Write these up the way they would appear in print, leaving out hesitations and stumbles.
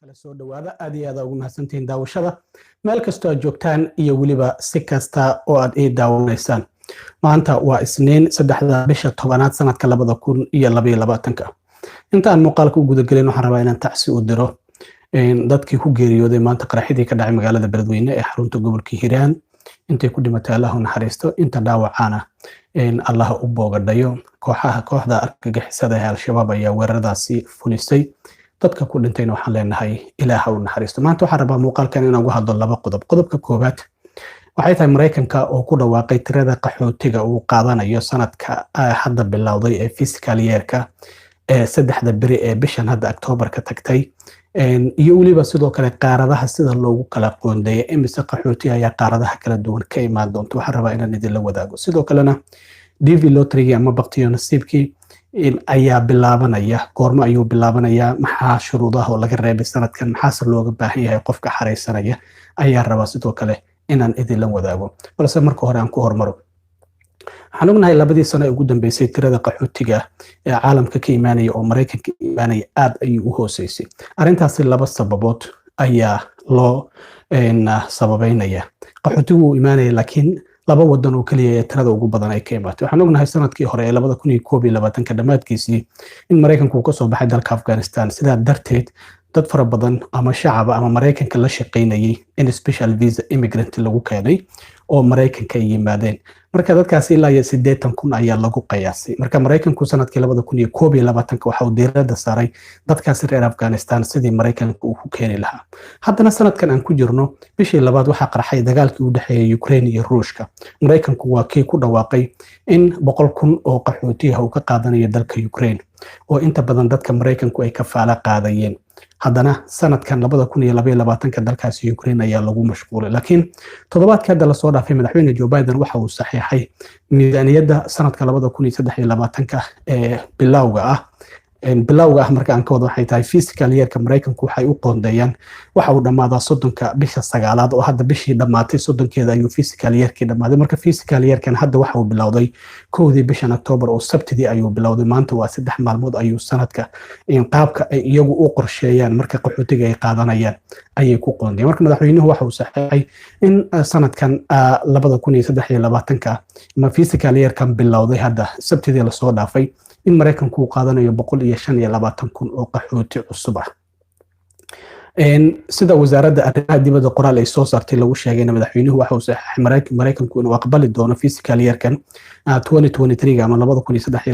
kala soo dhawaada aad iyo aad ugu mahadsantihiin daawashada meel kastoo aad joogtaan iyo weliba si kasta oo aad ii daawanaysaan. maanta waa Isniin 3 bisha 10aad sanadka 2022. intaan muuqaalka u gudagelin waxaan rabaa inaan tacsi u diro dadkii ku geeriyooday maanta qaraxidii ka dhacay magaalada Beledweyne ee xarunta gobolka Hiiraan. intay ku dhimatay Allah u naxariisto, inta dhaawacana Allah u boogadhayo. kooxda argagixisada ee Al-Shabaab ayaa weeraradaasi fulisay. dadka ku dhintayna waxaan leenahay Ilaaha u naxariisto. maanta waxaan rabaa muuqaalkan inaan uga hadlo laba qodob. qodobka koowaad waxay tahay Mareykanka oo ku dhawaaqay tirada qaxootiga uu qaadanayo sanadka hadda bilowday ee fiscal year-ka ee 3 beri ee bishan hadda October ka tagtay. iyo weliba sidoo kale qaaradaha sida loogu kala qoondeeyay imise qaxooti ayaa qaaradaha kala duwan ka imaan doonto. waxaan rabaa inaan idin la wadaago. sidoo kalena DV lottery ama baqtiyo nasiibkii ayaa bilaabanaya. goorma ayuu bilaabanayaa? maxaa shuruudaha oo laga reebay sanadkan? maxaase looga baahan yahay qofka xareysanaya? ayaa rabaa sidoo kale inaan idin la wadaago. balse marka hore aan ku hormaro. waxaan ognahay 2 sano ee ugu dambeysay tirada qaxootiga ee caalamka ka imaanaya oo Mareykanka imaanaya aad ayuu u hooseysay. arrintaasi 2 sababood ayaa loo sababeynaya. qaxootigu uu imaanaya laakiin 2 wadan oo kaliya ee tirada ugu badan ay ka imaatay. waxaan ognahay sanadkii hore ee 2021 dhamaadkiisii in Mareykanku ka soo baxay dalka Afghanistan. sidaa darteed dad fara badan ama shacab ama Mareykanka la shaqeynayay in special visa immigrant lagu keenay oo Mareykanka ay yimaadeen. marka dadkaasi ilaa 80,000 ayaa lagu qiyaasay. marka Mareykanku sanadkii 2021 waxa uu diiradda saaray dadkaasi reer Afghanistan sidii Mareykanka uu ku keeni lahaa. haddana sanadkan aan ku jirno bishii labaad waxaa qarxay dagaalkii u dhaxeeyay Ukraine iyo Ruushka. Mareykanku waa kii ku dhawaaqay in 100,000 oo qaxooti ah uu ka qaadanayo dalka Ukraine oo inta badan dadka Mareykanku ay ka faala qaadayeen. haddana sanadkan 2022 dalkaasi Ukraine ayaa lagu mashquulay. laakiin toddobaadkii hadda lasoo dhaafay madaxweyne Joe Biden waxa uu saxiixay miisaaniyadda sanadka 2023 ee bilowga ah marka aan ka wado waxay tahay fiscal year-ka Mareykanku waxay u qoondeeyaan waxa uu dhamaadaa 30 bisha 9aad oo hadda bishii dhamaatay 30keeda ayuu fiscal year-kii dhamaaday. marka fiscal year-kan hadda waxa uu bilowday 1 bishan October oo Sabtidii ayuu bilowday. maanta waa 3 maalmood ayuu sanadka qaabka ay iyagu u qorsheeyaan marka qaxootiga ay qaadanayaan ayay ku qoondeeyaan. marka madaxweynuhu waxa uu saxiixay in sanadkan 2023 ma fiscal year-kan bilowday hadda Sabtidii la soo dhaafay in Mareykanku uu qaadanayo 125,000 oo qaxooti cusub ah. sida wasaaradda arrimaha dibadda qoraal ay soo saartay lagu sheegay madaxweynuhu waxa uu saxiixay Mareykanku inuu aqbali doono fiscal year-kan 2023 ama 2023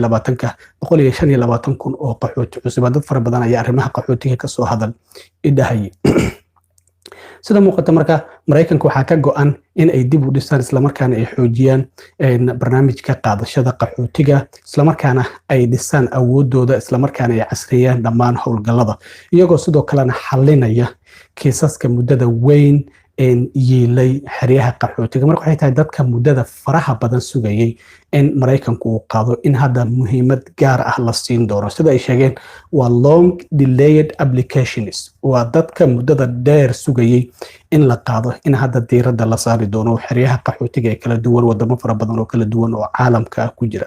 125,000 oo qaxooti cusub. dad fara badan ayaa arrimaha qaxootiga ka soo hadal idhahay. sida muuqata marka Mareykanka waxaa ka go'an in ay dib u dhisaan isla markaana ay xoojiyaan barnaamijka qaadashada qaxootiga, isla markaana ay dhisaan awoodooda, isla markaana ay casriyaan dhammaan howlgallada iyagoo sidoo kalena xalinaya kiisaska muddada weyn yeelay xeryaha qaxootiga. marka waxay tahay dadka muddada faraha badan sugayay in Mareykanku uu qaado in hadda muhiimad gaar ah la siin doono. sida ay sheegeen waa long delayed applications. waa dadka muddada dheer sugayay in la qaado in hadda diiradda la saari doono xeryaha qaxootiga ee kala duwan wadamo fara badan oo kala duwan oo caalamka ku jira.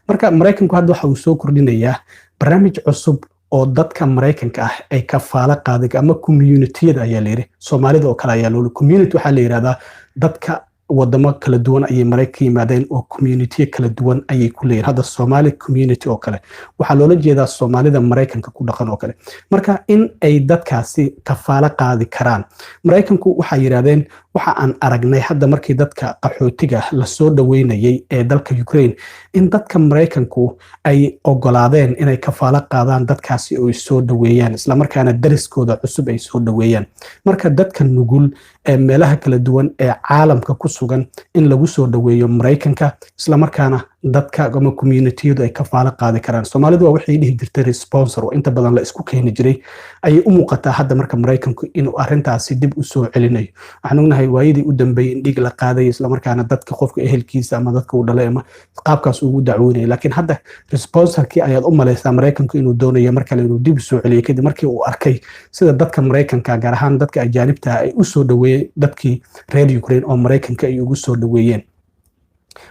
marka Mareykanku hadda waxa uu soo kordhinayaa barnaamij cusub oo dadka Mareykanka ah ay ka faala qaaday ama community-yada ayaa la yiri. Soomaalida oo kale ayaa loo community waxa la yiraahdaa dadka wadamo kala duwan ayay Mareykanka yimaadeen oo community kala duwan ayay ku leeyihiin. hadda Somali community oo kale waxaa loola jeedaa Soomaalida Mareykanka ku dhaqan oo kale. marka in ay dadkaasi ka faala qaadi karaan Mareykanku waxa yiraahdeen waxa aan aragnay hadda markii dadka qaxootiga la soo dhaweynayay ee dalka Ukraine in dadka Mareykanku ay ogolaadeen inay ka faala qaadaan dadkaasi oo soo dhaweeyaan isla markaana dariskooda cusub ay soo dhaweeyaan. marka dadka nugul ee meelaha kala duwan ee caalamka ku sugan in lagu soo dhaweeyo Mareykanka isla markaana dadka ama community-yadu ay ka faala qaadi karaan. Soomaalidu waa waxay dhihi jirtay responsor oo inta badan la isku keeni jiray ayay u muuqataa hadda marka Mareykanku inuu arrintaasi dib u soo celinayo. waxaan ognahay waayadii u dambeeyay in dhig la qaaday isla markaana dadka qofka ehelkiisa ama dadka uu dhalay ama qaabkaas ugu dacwoonay. laakiin hadda responsorkii ayaad u maleysaa Mareykanku inuu doonayo markale inuu dib u soo celiyo kadib markii uu arkay sida dadka Mareykanka gaar ahaan dadka ajaanibta ay u soo dhaweeyeen dadkii reer Ukraine oo Mareykanka ay ugu soo dhaweeyeen.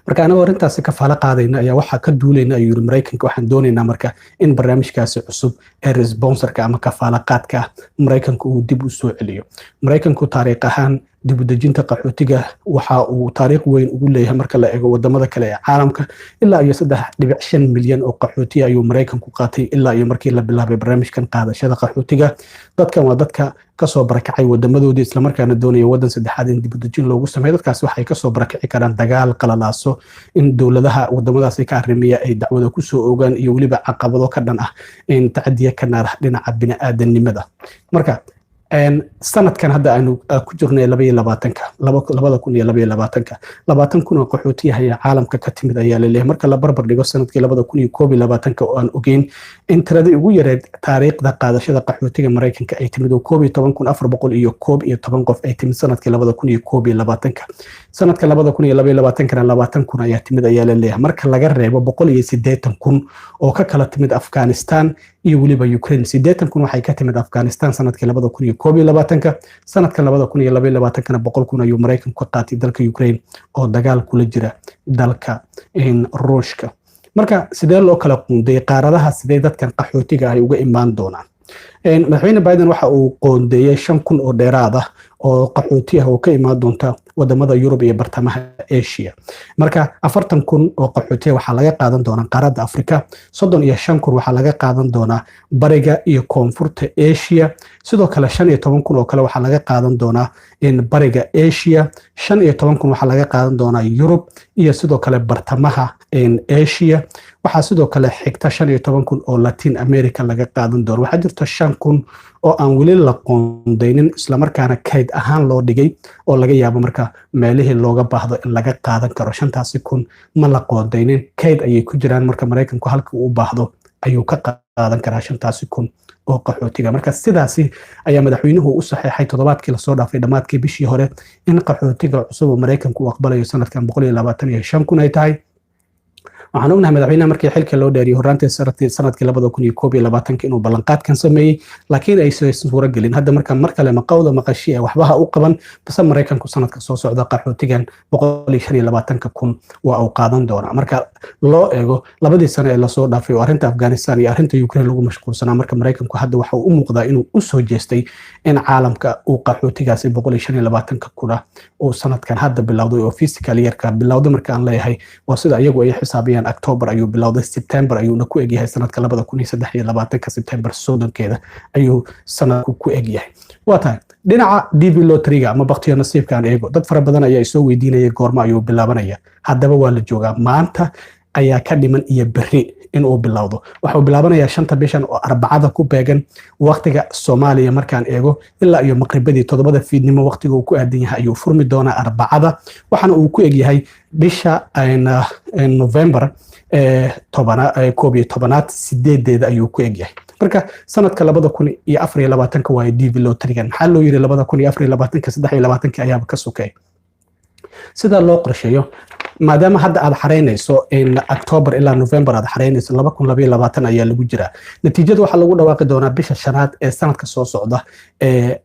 marka anaga arintaasi ka faala qaadayna ayaa waxaa ka duulayna ayuu yiri Mareykanka waxaan doonaynaa marka in barnaamijkaasi cusub ee responsorka ama kafaala qaadka Mareykanka uu dib u soo celiyo. Mareykanku taariikh ahaan dib u dejinta qaxootiga waxa uu taariikh weyn ugu leeyahay marka la eego wadamada kale ee caalamka. ilaa iyo 3.5 milyan oo qaxooti ayuu Mareykanku qaatay ilaa iyo markii la bilaabay barnaamijkan qaadashada qaxootiga. dadkan waa dadka kasoo barakacay wadamadoodii isla markaana doonaya wadan saddexaad in dib u dejin loogu sameeyo. dadkaas waxay kasoo barakaci karaan dagaal, qalalaaso, in dowladaha wadamadaasi ka arrimiya ay dacwado ku soo ogaan iyo weliba caqabado ka dhan ah in tacadiya ka naar dhinaca bini'aadanimada. marka sanadkan hadda aynu ku jirnay 20 kun oo qaxootiyaha ee caalamka ka timid ayaa la leeyahay marka la barbar dhigo sanadkii 2021 oo aan ogeyn in tiradii ugu yareed taariikhda qaadashada qaxootiga Mareykanka ay timid 11,411 qof ay timid sanadkii 2021. sanadka 2022 20 kun ayaa timid ayaa la leeyahay marka laga reebo 180 kun oo ka kala timid Afghanistan iyo weliba Ukraine. 80 kun waxay ka timid Afghanistan sanadkii 2021. sanadka 2022 100 kun ayuu Mareykanku ka qaatay dalka Ukraine oo dagaal kula jira dalka Ruushka. marka sidee loo kala qoondeeyay qaaradaha, sidee dadkan qaxootiga ay uga imaan doonaan? madaxweyne Biden waxa uu qoondeeyay 5 kun oo dheeraad ah oo qaxooti ah oo ka imaan doonta wadamada Yurub iyo bartamaha Asia. marka 40 kun oo qaxooti waxa laga qaadan doonaa qaaradda Afrika, 35 kun waxa laga qaadan doonaa bariga iyo koonfurta Asia, sidoo kale 15 kun oo kale waxa laga qaadan doonaa bariga Asia, 15 kun waxa laga qaadan doonaa Yurub iyo sidoo kale bartamaha Asia. waxaa sidoo kale xigta 15 kun oo Latin America laga qaadan doono. waxaa jirta 5 kun oo aan weli la qoondeynin isla markaana kayd ahaan loo dhigay oo laga yaabo marka meelihii looga baahdo in laga qaadan karo. 5taasi kun ma la qoondeynin, kayd ayay ku jiraan marka Mareykanku halkii uu baahdo ayuu ka qaadan karaa 5taasi kun oo qaxootiga. marka sidaasi ayaa madaxweynuhu u saxeexay toddobaadkii la soo dhaafay dhamaadkii bishii hore in qaxootiga cusub oo Mareykanku uu aqbalayo sanadkan 125 kun ay tahay. waxaan ognahay madaxweynaha markii xilka loo dheeriyay horaantii sanadkii 2021 inuu ballanqaadkan sameeyay laakiin aysan suura gelin. hadda marka mar kale maqawda maqashii waxbaha u qaban bas Mareykanku sanadka soo socda qaxootigan 125 kun waa uu qaadan doonaa. marka loo eego labadii sano ee la soo dhaafay oo arrinta Afghanistan iyo arrinta Ukraine lagu mashquulsanaa, marka Mareykanku hadda waxa uu u muuqdaa inuu u soo jeestay in caalamka uu qaxootigaasi 125 kun oo sanadkan hadda bilowday oo fiscal yearka bilowday. marka aan leeyahay waa sida iyagu ay xisaabiyaan October ayuu bilowday, September ayuuna ku egyahay sanadka 2023 September 30 ayuu sanadku ku egyahay. waa tahay dhinaca DV lottery-ga ama baqtiyo nasiibka aan eego, dad fara badan ayaa soo weydiinaya goorma ayuu bilaabanaya. haddaba waa la joogaa, maanta ayaa ka dhiman iyo berri in uu bilowdo. waxa uu bilaabanayaa 5 bishan oo Arbacada ku beegan waqtiga Soomaaliya markaan eego ilaa iyo maqribadii 7 fiidnimo waqtiga uu ku aadan yahay ayuu furmi doonaa Arbacada, waxaana uu ku egyahay bisha November 11 8 ayuu ku egyahay. marka sanadka 2024 waa DV lottery-gan. maxaa loo yiri 2024 23 ayaaba ka sokay sida loo qorsheeyo maadaama hadda aad xareynayso in October ilaa November aad xareynayso 2022 ayaa lagu jiraa. natiijada waxa lagu dhawaaqi doonaa bisha 5 ee sanadka soo socda ee